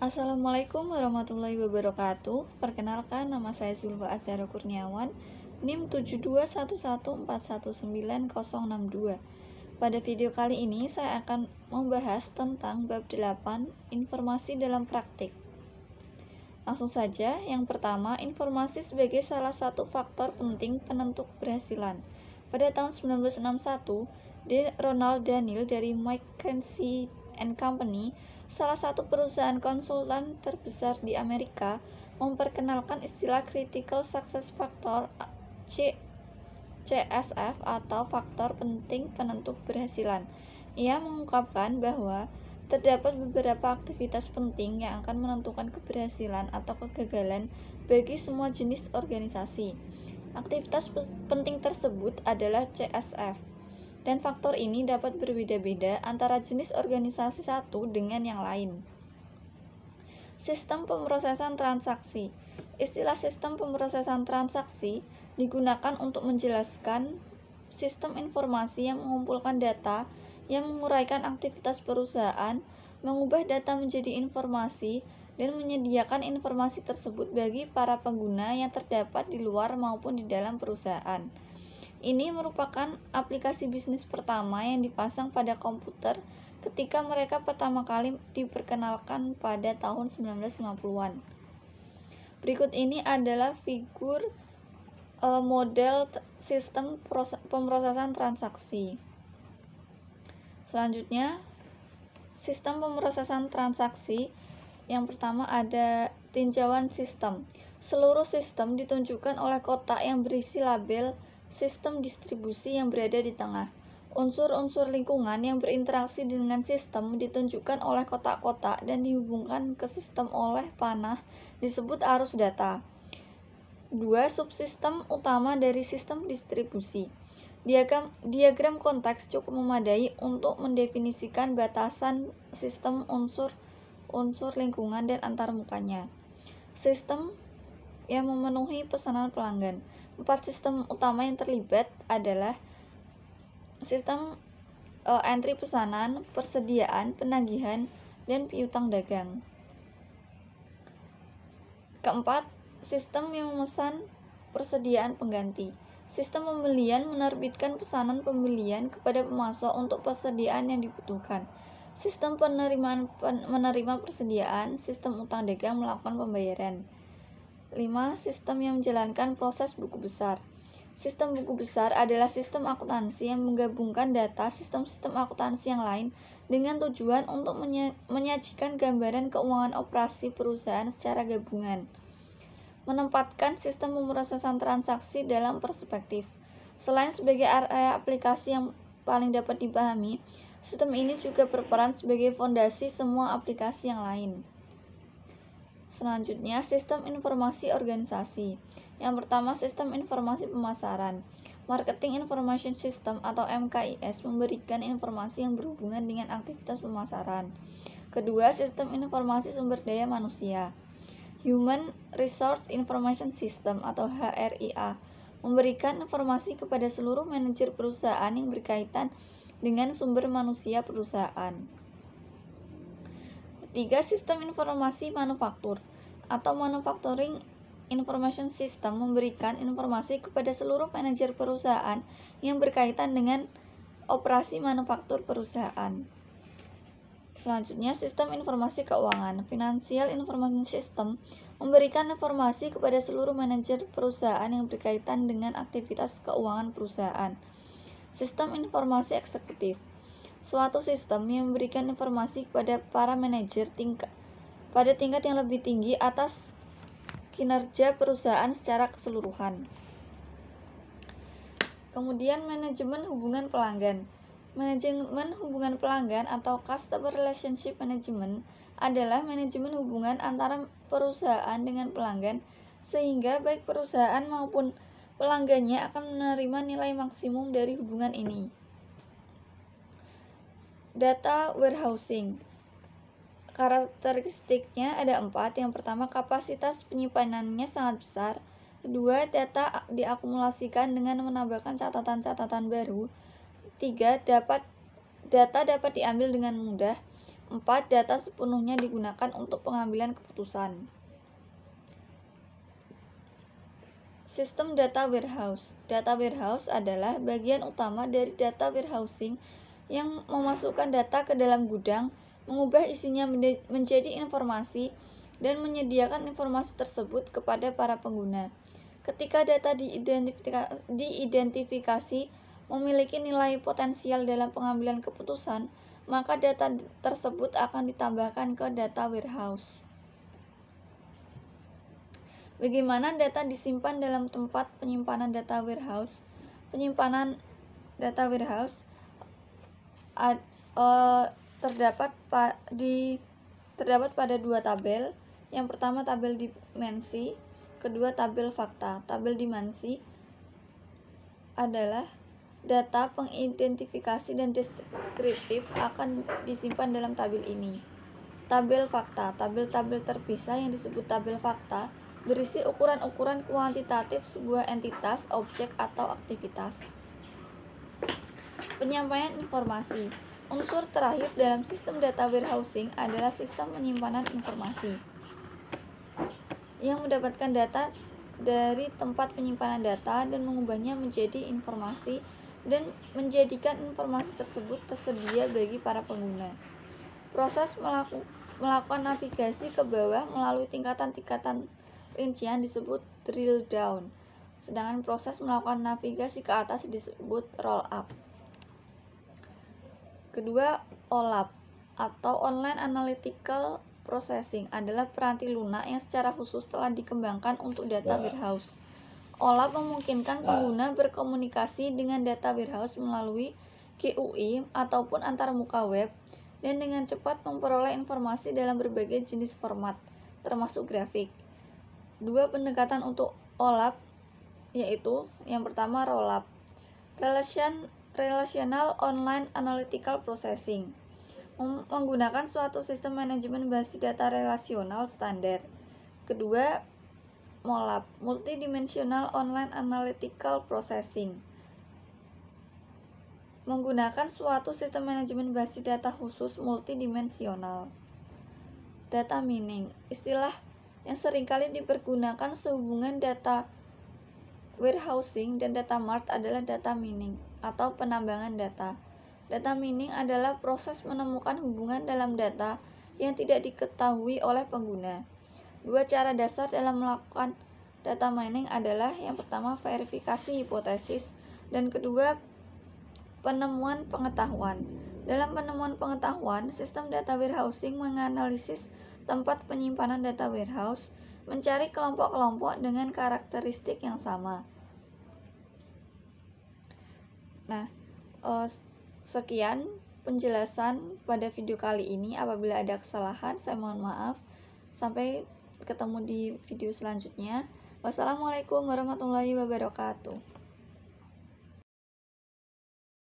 Assalamualaikum warahmatullahi wabarakatuh. Perkenalkan, nama saya Zulfa Azhara Kurniawan, NIM 72114190062. Pada video kali ini saya akan membahas tentang bab 8, informasi dalam praktik. Langsung saja, yang pertama, informasi sebagai salah satu faktor penting penentu keberhasilan. Pada tahun 1961, Ronald Daniel dari McKinsey & Company, salah satu perusahaan konsultan terbesar di Amerika, memperkenalkan istilah Critical Success Factor CSF atau faktor penting penentu keberhasilan. Ia mengungkapkan bahwa terdapat beberapa aktivitas penting yang akan menentukan keberhasilan atau kegagalan bagi semua jenis organisasi. Aktivitas penting tersebut adalah CSF, dan faktor ini dapat berbeda-beda antara jenis organisasi satu dengan yang lain. Sistem pemrosesan transaksi. Istilah sistem pemrosesan transaksi digunakan untuk menjelaskan sistem informasi yang mengumpulkan data, yang menguraikan aktivitas perusahaan, mengubah data menjadi informasi, dan menyediakan informasi tersebut bagi para pengguna yang terdapat di luar maupun di dalam perusahaan. Ini merupakan aplikasi bisnis pertama yang dipasang pada komputer ketika mereka pertama kali diperkenalkan pada tahun 1950-an. Berikut ini adalah figur model sistem pemrosesan transaksi. Selanjutnya, sistem pemrosesan transaksi. Yang pertama ada tinjauan sistem. Seluruh sistem ditunjukkan oleh kotak yang berisi label sistem distribusi yang berada di tengah. Unsur-unsur lingkungan yang berinteraksi dengan sistem ditunjukkan oleh kotak-kotak dan dihubungkan ke sistem oleh panah disebut arus data. 2. Subsistem utama dari sistem distribusi. Diagram konteks cukup memadai untuk mendefinisikan batasan sistem unsur lingkungan dan antarmukanya. Sistem yang memenuhi pesanan pelanggan. 4 sistem utama yang terlibat adalah sistem entry pesanan, persediaan, penagihan, dan piutang dagang. Keempat, sistem yang memesan, persediaan pengganti. Sistem pembelian menerbitkan pesanan pembelian kepada pemasok untuk persediaan yang dibutuhkan. Sistem menerima persediaan, sistem utang dagang melakukan pembayaran. 5. Sistem yang menjalankan proses buku besar. Sistem buku besar adalah sistem akuntansi yang menggabungkan data sistem-sistem akuntansi yang lain dengan tujuan untuk menyajikan gambaran keuangan operasi perusahaan secara gabungan. Menempatkan sistem pemrosesan transaksi dalam perspektif. Selain sebagai area aplikasi yang paling dapat dipahami, sistem ini juga berperan sebagai fondasi semua aplikasi yang lain. Selanjutnya, sistem informasi organisasi. Yang pertama, sistem informasi pemasaran. Marketing Information System atau MKIS memberikan informasi yang berhubungan dengan aktivitas pemasaran. Kedua, sistem informasi sumber daya manusia. Human Resource Information System atau HRIA memberikan informasi kepada seluruh manajer perusahaan yang berkaitan dengan sumber manusia perusahaan. Ketiga, sistem informasi manufaktur atau Manufacturing Information System memberikan informasi kepada seluruh manajer perusahaan yang berkaitan dengan operasi manufaktur perusahaan. Selanjutnya, sistem informasi keuangan. Financial Information System memberikan informasi kepada seluruh manajer perusahaan yang berkaitan dengan aktivitas keuangan perusahaan. Sistem informasi eksekutif. Suatu sistem yang memberikan informasi kepada para manajer pada tingkat yang lebih tinggi atas kinerja perusahaan secara keseluruhan. Kemudian, manajemen hubungan pelanggan. Manajemen hubungan pelanggan atau Customer Relationship Management adalah manajemen hubungan antara perusahaan dengan pelanggan, sehingga baik perusahaan maupun pelanggannya akan menerima nilai maksimum dari hubungan ini. Data warehousing. Karakteristiknya ada 4. Yang pertama, kapasitas penyimpanannya sangat besar. Kedua, data diakumulasikan dengan menambahkan catatan-catatan baru. 3. Data dapat diambil dengan mudah. 4. Data sepenuhnya digunakan untuk pengambilan keputusan. Sistem data warehouse. Data warehouse adalah bagian utama dari data warehousing yang memasukkan data ke dalam gudang, mengubah isinya menjadi informasi, dan menyediakan informasi tersebut kepada para pengguna. Ketika data diidentifikasi memiliki nilai potensial dalam pengambilan keputusan, maka data tersebut akan ditambahkan ke data warehouse. Bagaimana data disimpan dalam tempat penyimpanan data warehouse? Penyimpanan data warehouse terdapat pada dua tabel. Yang pertama tabel dimensi, kedua tabel fakta. Tabel dimensi adalah data pengidentifikasi dan deskriptif akan disimpan dalam tabel ini. Tabel fakta, tabel-tabel terpisah yang disebut tabel fakta berisi ukuran-ukuran kuantitatif sebuah entitas, objek, atau aktivitas. Penyampaian informasi. Unsur terakhir dalam sistem data warehousing adalah sistem penyimpanan informasi, yang mendapatkan data dari tempat penyimpanan data dan mengubahnya menjadi informasi dan menjadikan informasi tersebut tersedia bagi para pengguna. Proses melakukan navigasi ke bawah melalui tingkatan-tingkatan rincian disebut drill down, sedangkan proses melakukan navigasi ke atas disebut roll up. Kedua, OLAP atau Online Analytical Processing adalah peranti lunak yang secara khusus telah dikembangkan untuk data warehouse. OLAP memungkinkan pengguna berkomunikasi dengan data warehouse melalui GUI ataupun antarmuka web dan dengan cepat memperoleh informasi dalam berbagai jenis format, termasuk grafik. Dua pendekatan untuk OLAP yaitu yang pertama rollup, Relational Online Analytical Processing, menggunakan suatu sistem manajemen basis data relasional standar. Kedua, MOLAP, Multidimensional Online Analytical Processing, menggunakan suatu sistem manajemen basis data khusus multidimensional. Data mining, istilah yang seringkali dipergunakan sehubungan data warehousing dan data mart adalah data mining atau penambangan data. Data mining adalah proses menemukan hubungan dalam data yang tidak diketahui oleh pengguna. Dua cara dasar dalam melakukan data mining adalah yang pertama verifikasi hipotesis dan kedua penemuan pengetahuan. Dalam penemuan pengetahuan, sistem data warehousing menganalisis tempat penyimpanan data warehouse, mencari kelompok-kelompok dengan karakteristik yang sama. Nah, sekian penjelasan pada video kali ini. Apabila ada kesalahan, saya mohon maaf. Sampai ketemu di video selanjutnya. Wassalamualaikum warahmatullahi wabarakatuh.